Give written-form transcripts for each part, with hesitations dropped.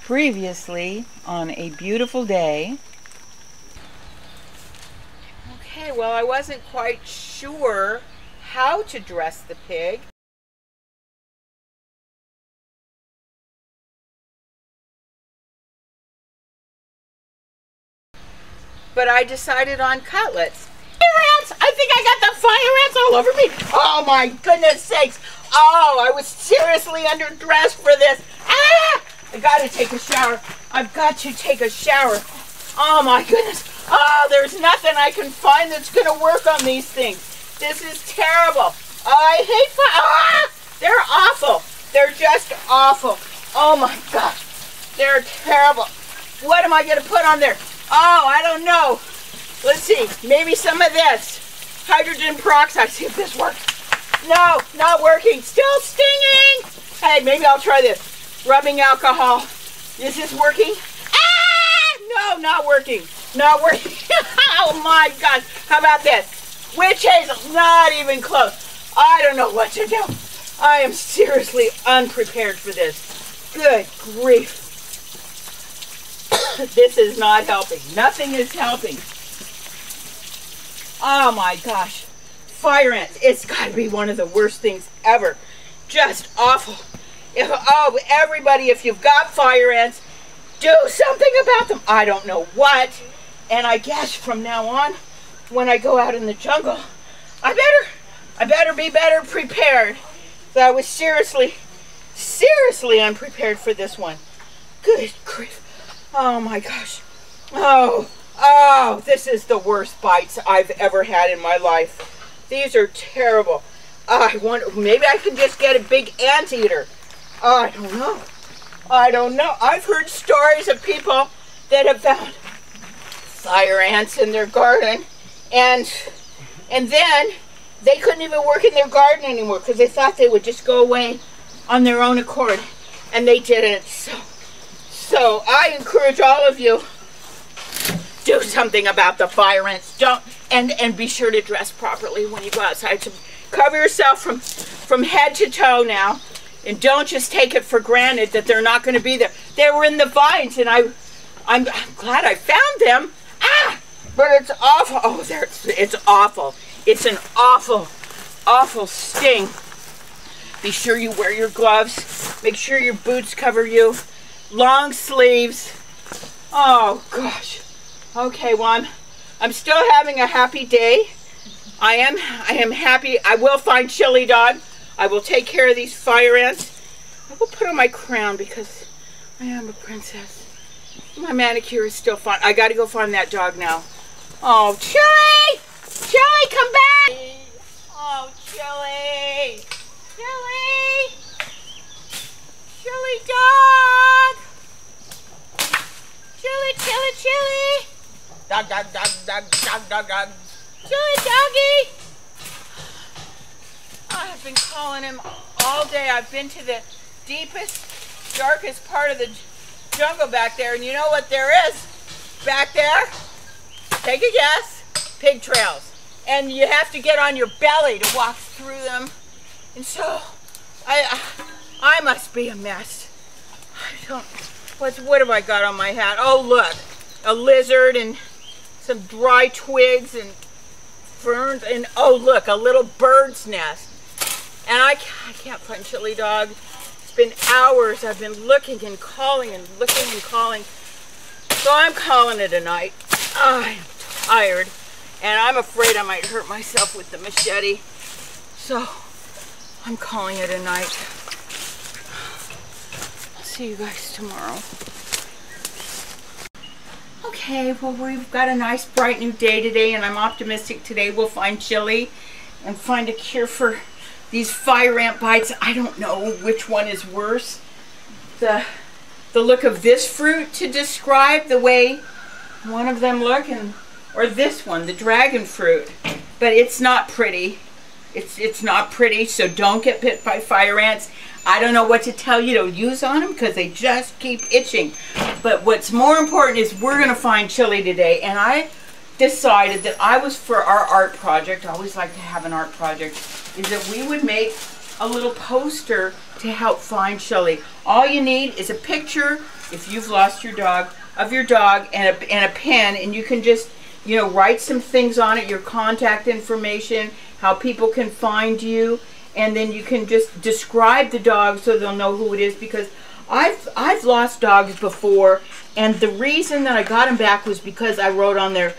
Previously on a beautiful day. Okay, well, I wasn't quite sure how to dress the pig. But I decided on cutlets. Fire ants! I think I got the fire ants all over me. Oh my goodness sakes. Oh, I was seriously underdressed for this. Ah! I gotta take a shower. I've got to take a shower. Oh my goodness. Oh, there's nothing I can find that's gonna work on these things. This is terrible. I hate fire. Ah! They're awful. They're just awful. Oh my gosh. They're terrible. What am I gonna put on there? Oh, I don't know. Let's see. Maybe some of this. Hydrogen peroxide. See if this works. No, not working. Still stinging. Hey, maybe I'll try this. Rubbing alcohol. Is this working? Ah! No, not working. Not working. Oh my gosh. How about this? Witch hazel. Not even close. I don't know what to do. I am seriously unprepared for this. Good grief. This is not helping. Nothing is helping. Oh my gosh. Fire ants. It's got to be one of the worst things ever. Just awful. Everybody, if you've got fire ants, do something about them. I don't know what. And I guess from now on, when I go out in the jungle, I better be better prepared. So I was seriously unprepared for this one. Good grief. Oh my gosh. Oh, this is the worst bites I've ever had in my life. These are terrible. I wonder, maybe I can just get a big anteater. I don't know. I've heard stories of people that have found fire ants in their garden, and then they couldn't even work in their garden anymore because they thought they would just go away on their own accord, and they didn't. So I encourage all of you, do something about the fire ants. And be sure to dress properly when you go outside. So cover yourself from head to toe now. And don't just take it for granted that they're not going to be there. They were in the vines, and I'm glad I found them. Ah! But it's awful. Oh, it's awful. It's an awful, awful sting. Be sure you wear your gloves. Make sure your boots cover you. Long sleeves. Oh, gosh. Okay, well, I'm still having a happy day. I am happy. I will find Chili Dog. I will take care of these fire ants. I will put on my crown because I am a princess. My manicure is still fine. I got to go find that dog now. Oh, Chili! Chili, come back! Oh, Chili! Chili! Chili dog! Chili, Chili, Chili! Dog, dog, dog, dog, dog, dog, dog. Chili doggy! I've been calling him all day. I've been to the deepest, darkest part of the jungle back there, and you know what there is back there? Take a guess. Pig trails. And you have to get on your belly to walk through them. And so, I must be a mess. What have I got on my hat? Oh, look. A lizard and some dry twigs and ferns, and oh, look, a little bird's nest. And I can't find Chili Dog. It's been hours. I've been looking and calling and looking and calling. So I'm calling it a night. I'm tired, and I'm afraid I might hurt myself with the machete. So I'm calling it a night. I'll see you guys tomorrow. Okay, well, we've got a nice bright new day today, and I'm optimistic today we'll find Chili and find a cure for these fire ant bites. I don't know which one is worse. The look of this fruit to describe the way one of them look, or this one, the dragon fruit. But it's not pretty. It's not pretty, so don't get bit by fire ants. I don't know what to tell you to use on them because they just keep itching. But what's more important is we're going to find Chili today. And I decided that I was, for our art project, I always like to have an art project, is that we would make a little poster to help find Shelly. All you need is a picture, if you've lost your dog, of your dog, and a pen, and you can just, you know, write some things on it, your contact information, how people can find you, and then you can just describe the dog so they'll know who it is, because I've lost dogs before, and the reason that I got them back was because I wrote on their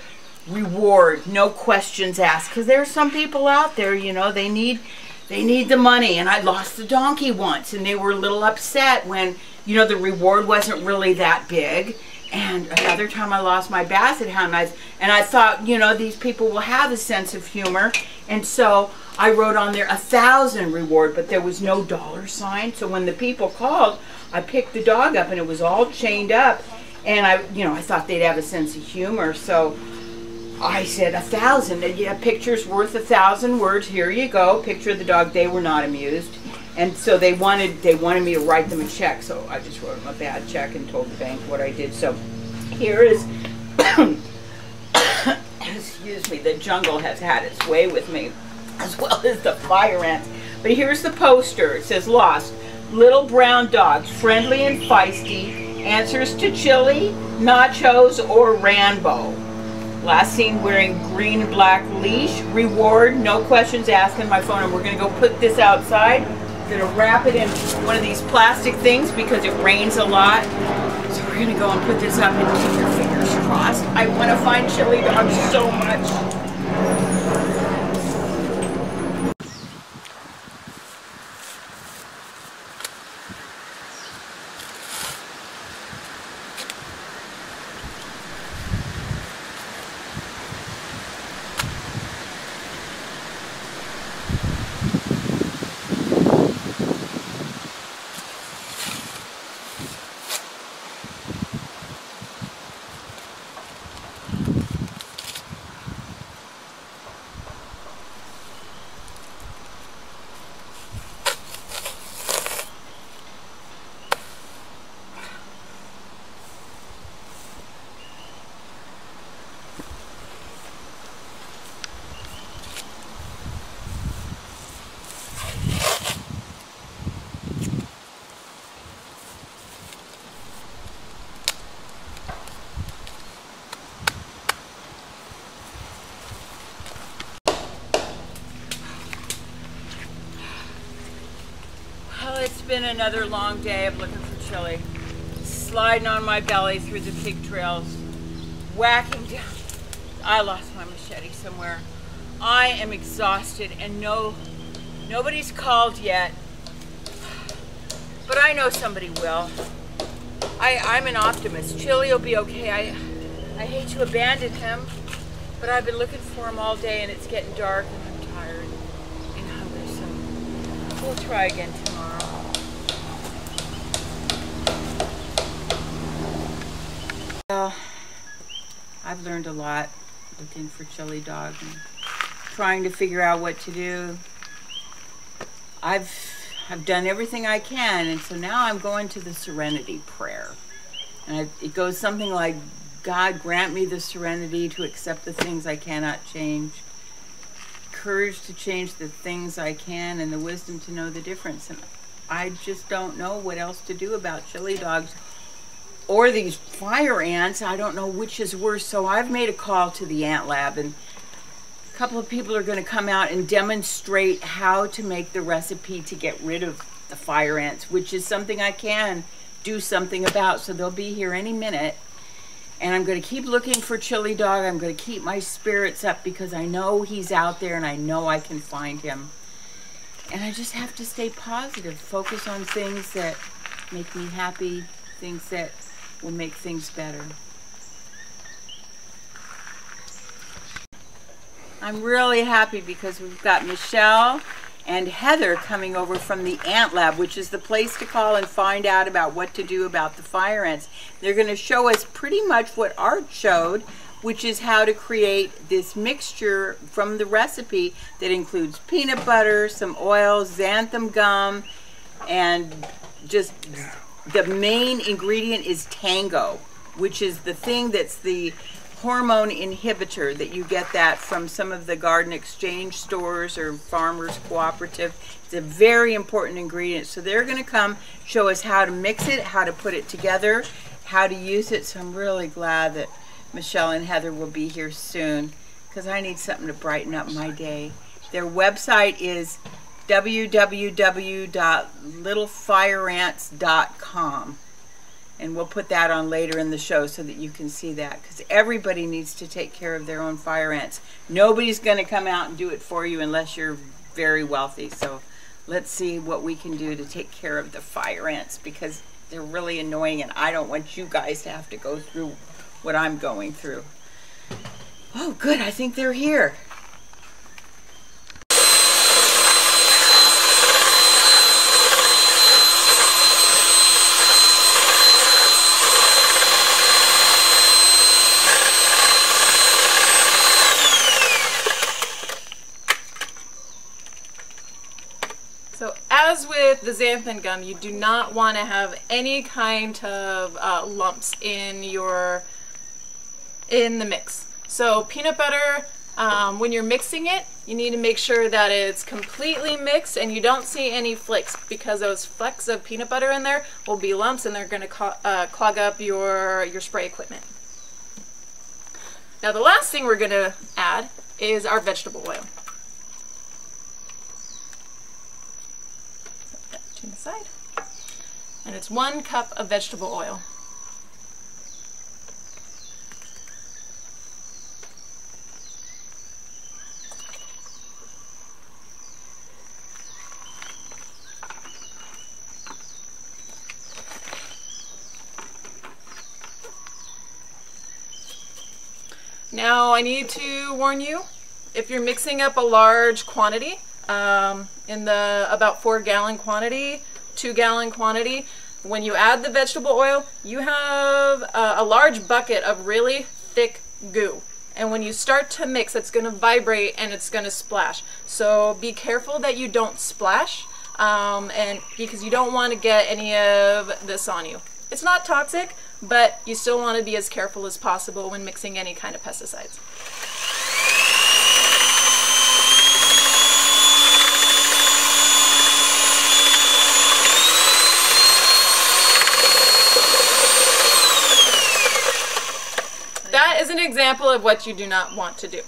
reward, no questions asked, because there are some people out there, you know, they need the money. And I lost the donkey once, and they were a little upset when, you know, the reward wasn't really that big. And another time I lost my basset hound, and I thought, you know, these people will have a sense of humor, and so I wrote on there 1,000 reward, but there was no $sign. So when the people called, I picked the dog up, and it was all chained up, and I thought they'd have a sense of humor, so I said 1,000. Yeah, picture's worth 1,000 words. Here you go, picture of the dog. They were not amused, and so they wanted me to write them a check. So I just wrote them a bad check and told the bank what I did. So here is, excuse me, the jungle has had its way with me, as well as the fire ants. But here's the poster. It says, "Lost. Little brown dogs, friendly and feisty. Answers to chili, nachos, or Rambo. Last seen wearing green and black leash. Reward, no questions asked." On my phone. And we're going to go put this outside. I'm going to wrap it in one of these plastic things because it rains a lot. So we're going to go and put this up and keep your fingers crossed. I want to find chili dogs so much. Well, it's been another long day of looking for chili. Sliding on my belly through the pig trails, whacking down. I lost my machete somewhere. I am exhausted, and nobody's called yet. But I know somebody will. I'm an optimist. Chili will be okay. I hate to abandon him, but I've been looking for him all day, and it's getting dark, and I'm tired and hungry, so we'll try again tomorrow. Well, I've learned a lot looking for chili dog and trying to figure out what to do. I've done everything I can, and so now I'm going to the serenity prayer. And it goes something like, "God, grant me the serenity to accept the things I cannot change, courage to change the things I can, and the wisdom to know the difference." And I just don't know what else to do about chili dogs or these fire ants. I don't know which is worse. So I've made a call to the ant lab, and a couple of people are going to come out and demonstrate how to make the recipe to get rid of the fire ants, which is something I can do something about. So they'll be here any minute. And I'm going to keep looking for chili dog. I'm going to keep my spirits up because I know he's out there, and I know I can find him. And I just have to stay positive, focus on things that make me happy, things that will make things better. I'm really happy because we've got Michelle and Heather coming over from the Ant Lab, which is the place to call and find out about what to do about the fire ants. They're going to show us pretty much what Art showed, which is how to create this mixture from the recipe that includes peanut butter, some oil, xanthan gum, and just the main ingredient is tango, which is the thing that's the hormone inhibitor that you get that from some of the garden exchange stores or farmers cooperative. It's It's a very important ingredient. So they're going to come show us how to mix it, how to put it together, how to use it. So I'm really glad that Michelle and Heather will be here soon, because I need something to brighten up my day. Their website is www.littlefireants.com. And we'll put that on later in the show so that you can see that, because everybody needs to take care of their own fire ants. Nobody's going to come out and do it for you unless you're very wealthy. So let's see what we can do to take care of the fire ants, because they're really annoying and I don't want you guys to have to go through what I'm going through. Oh, good. I think they're here. So as with the xanthan gum, you do not want to have any kind of lumps in the mix. So peanut butter, when you're mixing it, you need to make sure that it's completely mixed and you don't see any flakes, because those flecks of peanut butter in there will be lumps and they're going to clog up your spray equipment. Now the last thing we're going to add is our vegetable oil. To the side, and it's 1 cup of vegetable oil. Now I need to warn you, if you're mixing up a large quantity, in the about 4-gallon quantity, 2-gallon quantity, when you add the vegetable oil, you have a large bucket of really thick goo. And when you start to mix, it's going to vibrate and it's going to splash. So be careful that you don't splash, and because you don't want to get any of this on you. It's not toxic, but you still want to be as careful as possible when mixing any kind of pesticides. That is an example of what you do not want to do.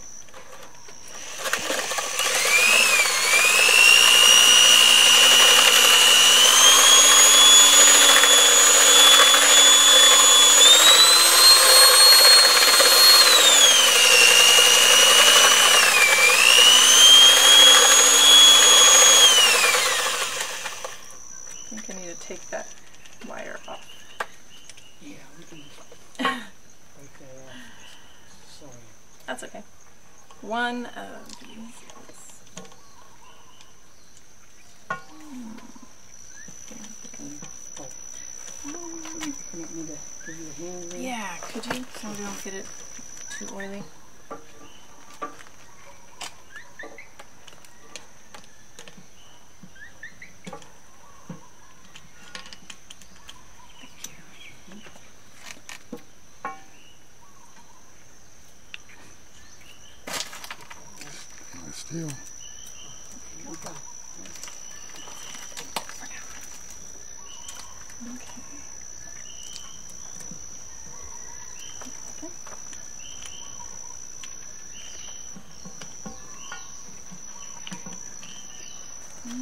I think I need to take that wire off. Yeah, we can. That's okay. One of these. Yeah, could you? So we don't get it too oily. Still.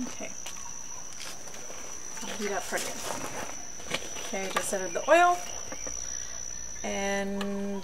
Okay. I'll do that part again. Okay, just added the oil and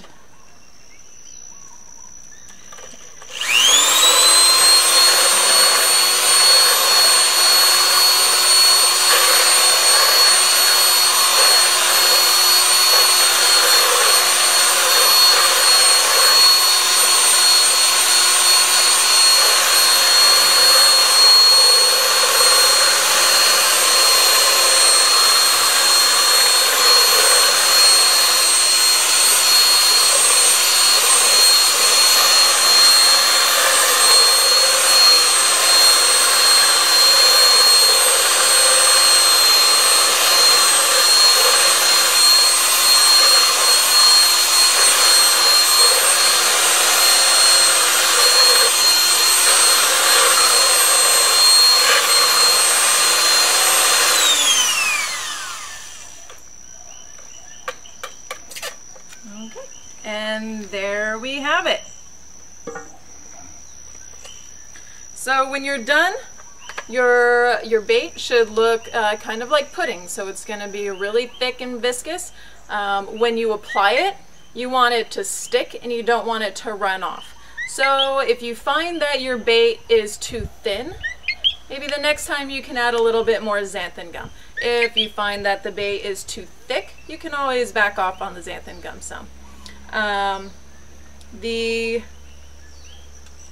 And there we have it. So when you're done, your bait should look kind of like pudding. So it's going to be really thick and viscous. When you apply it, you want it to stick and you don't want it to run off. So if you find that your bait is too thin, maybe the next time you can add a little bit more xanthan gum. If you find that the bait is too thick, you can always back off on the xanthan gum some. The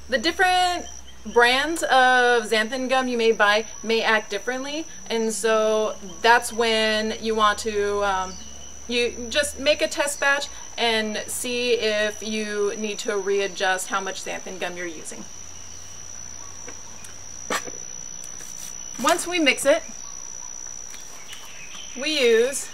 different brands of xanthan gum you may buy may act differently, and so that's when you want to you just make a test batch and see if you need to readjust how much xanthan gum you're using. Once we mix it, we use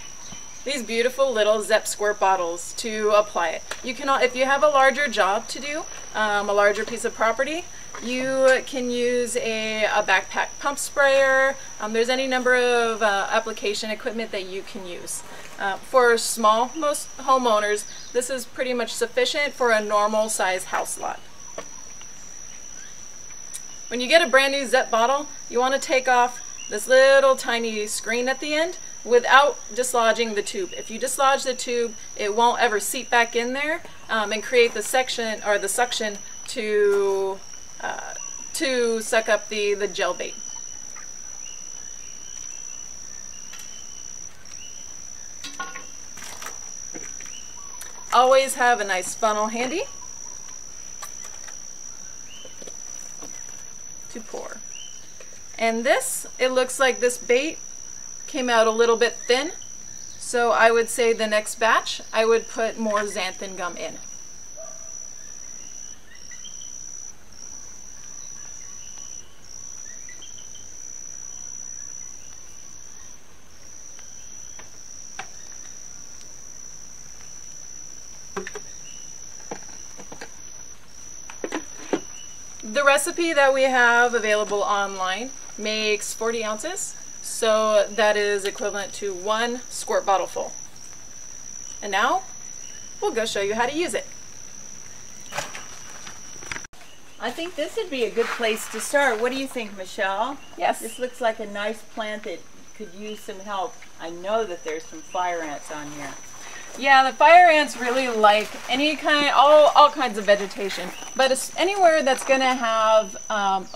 these beautiful little Zep squirt bottles to apply it. You can, if you have a larger job to do, a larger piece of property, you can use a backpack pump sprayer. There's any number of application equipment that you can use. For most homeowners, this is pretty much sufficient for a normal size house lot. When you get a brand new Zep bottle, you want to take off this little tiny screen at the end without dislodging the tube. If you dislodge the tube, it won't ever seep back in there and create the section or the suction to suck up the gel bait. Always have a nice funnel handy to pour. And this, it looks like this bait came out a little bit thin, so I would say the next batch I would put more xanthan gum in. The recipe that we have available online makes 40 ounces, so that is equivalent to 1 squirt bottle full. And now we'll go show you how to use it. I think this would be a good place to start. What do you think, Michelle? Yes. This looks like a nice plant that could use some help. I know that there's some fire ants on here. Yeah, the fire ants really like any kind, all kinds of vegetation, but it's anywhere that's going to have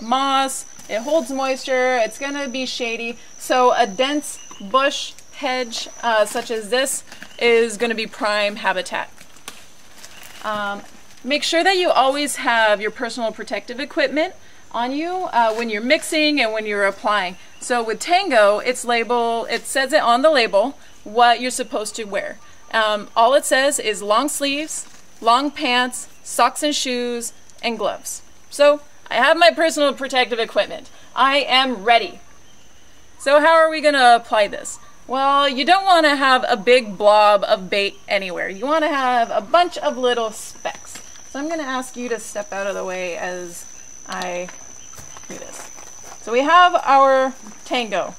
moss. It holds moisture. It's going to be shady. So a dense bush hedge such as this is going to be prime habitat. Make sure that you always have your personal protective equipment on you when you're mixing and when you're applying. So with Tango, it says it on the label what you're supposed to wear. All it says is long sleeves, long pants, socks and shoes, and gloves. So I have my personal protective equipment. I am ready. So how are we going to apply this? Well, you don't want to have a big blob of bait anywhere. You want to have a bunch of little specks. So I'm going to ask you to step out of the way as I do this. So we have our Tango.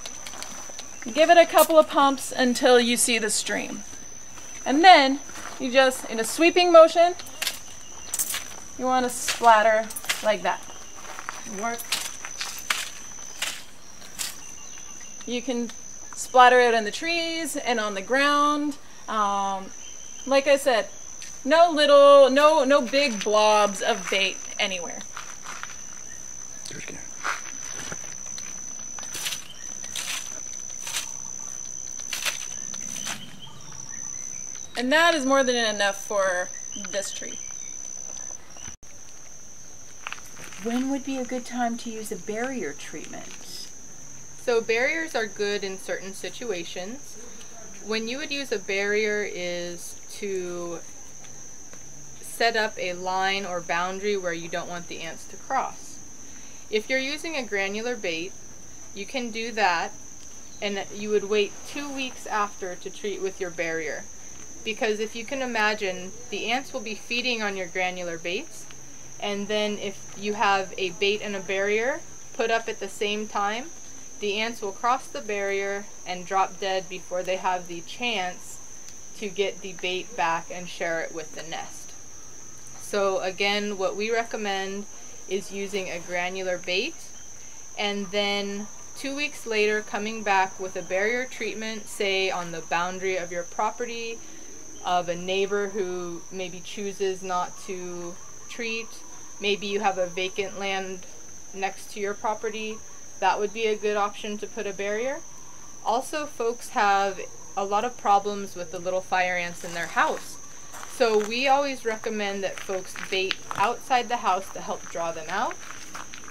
Give it a couple of pumps until you see the stream. And then you just, in a sweeping motion, you want to splatter like that. Work. You can splatter it on the trees and on the ground. Like I said, no big blobs of bait anywhere. And that is more than enough for this tree. When would be a good time to use a barrier treatment? So barriers are good in certain situations. When you would use a barrier is to set up a line or boundary where you don't want the ants to cross. If you're using a granular bait, you can do that, and you would wait 2 weeks after to treat with your barrier. Because if you can imagine, the ants will be feeding on your granular baits, and then if you have a bait and a barrier put up at the same time, the ants will cross the barrier and drop dead before they have the chance to get the bait back and share it with the nest. So again, what we recommend is using a granular bait, and then 2 weeks later coming back with a barrier treatment, say on the boundary of your property, of a neighbor who maybe chooses not to treat. Maybe you have a vacant land next to your property. That would be a good option to put a barrier. Also, folks have a lot of problems with the little fire ants in their house. So we always recommend that folks bait outside the house to help draw them out.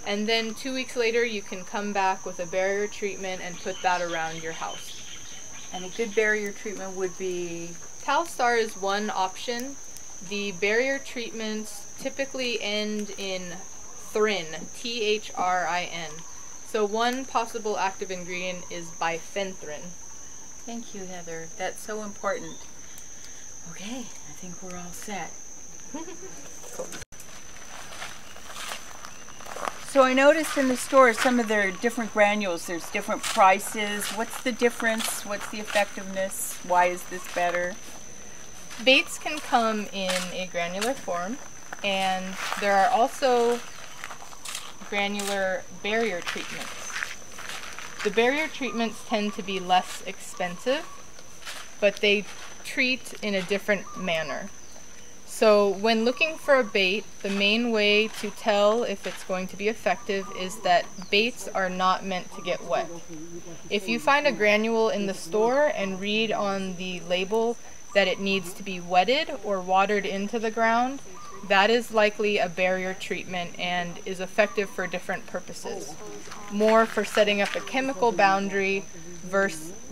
And then 2 weeks later, you can come back with a barrier treatment and put that around your house. And a good barrier treatment would be? Talstar is one option. The barrier treatments typically end in thrin, T-H-R-I-N. So one possible active ingredient is bifenthrin. Thank you, Heather. That's so important. Okay, I think we're all set. Cool. So I noticed in the store some of their different granules, there's different prices. What's the difference? What's the effectiveness? Why is this better? Baits can come in a granular form, and there are also granular barrier treatments. The barrier treatments tend to be less expensive, but they treat in a different manner. So when looking for a bait, the main way to tell if it's going to be effective is that baits are not meant to get wet. If you find a granule in the store and read on the label that it needs to be wetted or watered into the ground, that is likely a barrier treatment and is effective for different purposes. More for setting up a chemical boundary,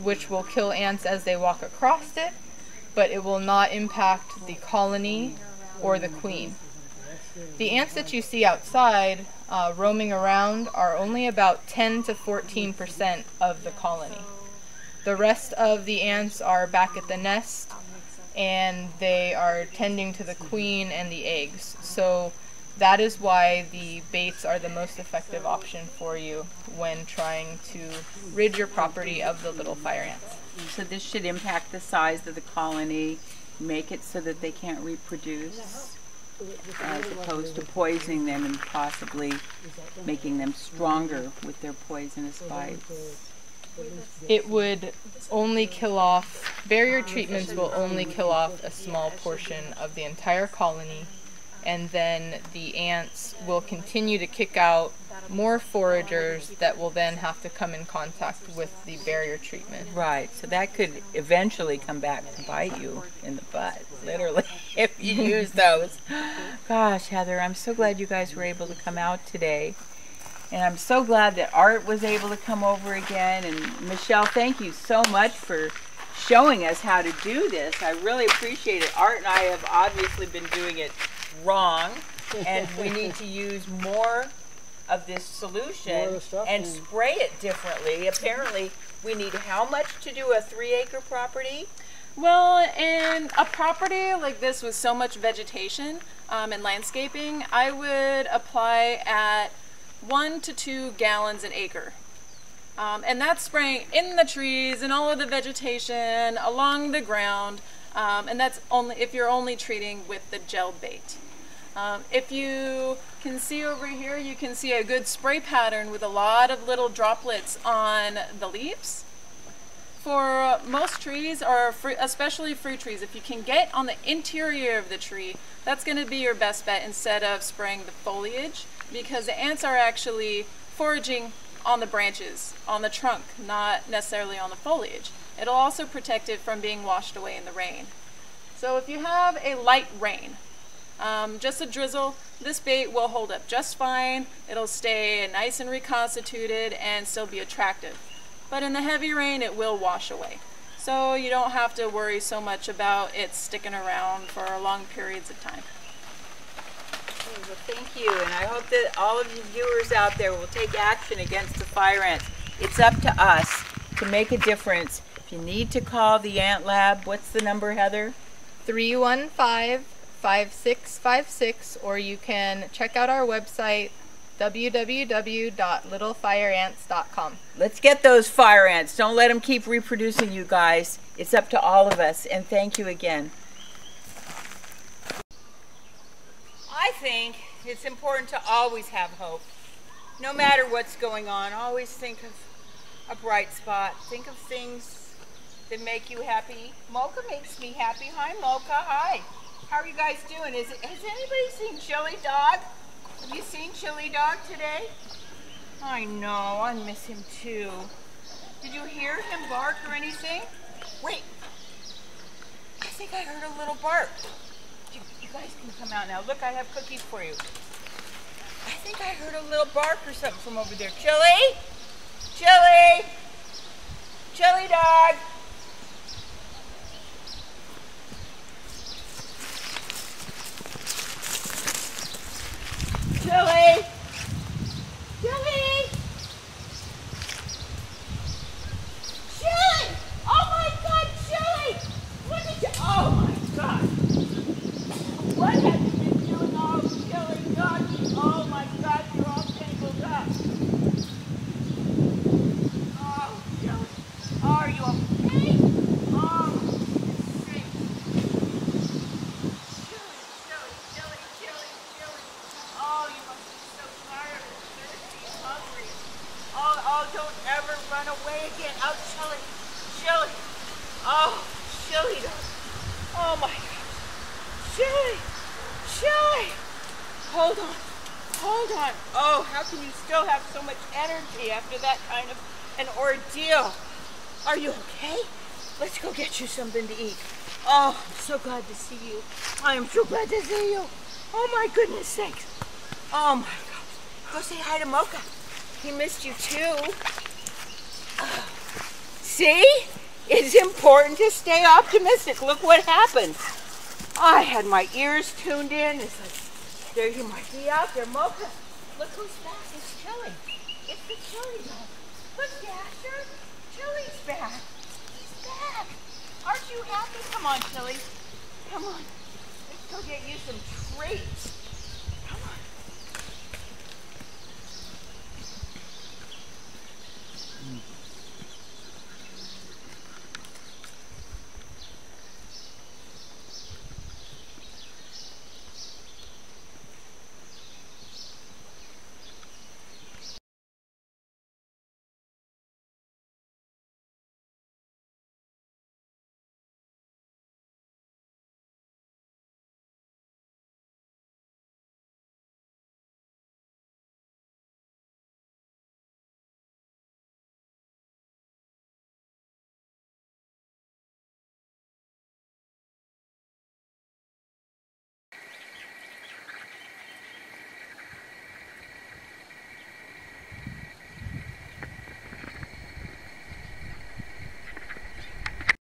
which will kill ants as they walk across it, but it will not impact the colony or the queen. The ants that you see outside roaming around are only about 10 to 14% of the colony. The rest of the ants are back at the nest, and they are tending to the queen and the eggs. So that is why the baits are the most effective option for you when trying to rid your property of the little fire ants. So this should impact the size of the colony, make it so that they can't reproduce, as opposed to poisoning them and possibly making them stronger with their poisonous bites. It would only kill off, barrier treatments will only kill off a small portion of the entire colony, and then the ants will continue to kick out more foragers that will then have to come in contact with the barrier treatment. Right, so that could eventually come back to bite you in the butt, literally, if you use those. Gosh, Heather, I'm so glad you guys were able to come out today. And I'm so glad that Art was able to come over again. And Michelle, thank you so much for showing us how to do this. I really appreciate it. Art and I have obviously been doing it wrong, and we need to use more of this solution and spray it differently. Apparently, we need how much to do a 3-acre property? Well, in a property like this with so much vegetation and landscaping, I would apply at 1 to 2 gallons an acre. And that's spraying in the trees and all of the vegetation along the ground. And that's only if you're only treating with the gel bait. If you can see over here, you can see a good spray pattern with a lot of little droplets on the leaves. For most trees, or especially fruit trees, if you can get on the interior of the tree, that's going to be your best bet instead of spraying the foliage, because the ants are actually foraging on the branches, on the trunk, not necessarily on the foliage. It'll also protect it from being washed away in the rain. So if you have a light rain, just a drizzle, this bait will hold up just fine. It'll stay nice and reconstituted and still be attractive. But in the heavy rain, it will wash away. So you don't have to worry so much about it sticking around for long periods of time. Well, thank you, and I hope that all of you viewers out there will take action against the fire ants. It's up to us to make a difference. If you need to call the Ant Lab, what's the number, Heather? 315-5656, or you can check out our website, www.littlefireants.com. Let's get those fire ants. Don't let them keep reproducing, you guys. It's up to all of us, and thank you again. I think it's important to always have hope. No matter what's going on, always think of a bright spot. Think of things that make you happy. Mocha makes me happy. Hi, Mocha. Hi. How are you guys doing? Has anybody seen Chili Dog? Have you seen Chili Dog today? I know. I miss him too. Did you hear him bark or anything? Wait. I think I heard a little bark. You guys can come out now. Look, I have cookies for you. I think I heard a little bark or something from over there. Chili? Chili? Chili Dog? Chili? Chili? Chili! Oh my God, Chili! What did you? Oh my God! What have you been doing? Oh, Chili Doggy! Oh my God, you're all tangled up. Oh, Chili, are you okay? Oh, Chili, Chili, Chili, Chili. Oh, you must be so tired and thirsty and hungry. Oh, don't ever run away again. Oh, Chili, Chili. Oh, Chili Dog. Oh my God. Chili, Chili. Hold on, hold on. Oh, how can you still have so much energy after that kind of an ordeal? Are you okay? Let's go get you something to eat. Oh, I'm so glad to see you. I am so glad to see you. Oh my goodness sakes. Oh my gosh. Go say hi to Mocha. He missed you too. See? It's important to stay optimistic. Look what happened. I had my ears tuned in. It's like, there you might be out there. Mocha, look who's back. It's Chili. It's the Chili Dog. Look, Dasher. Chili's back. He's back. Aren't you happy? Come on, Chili. Come on. Let's go get you some treats.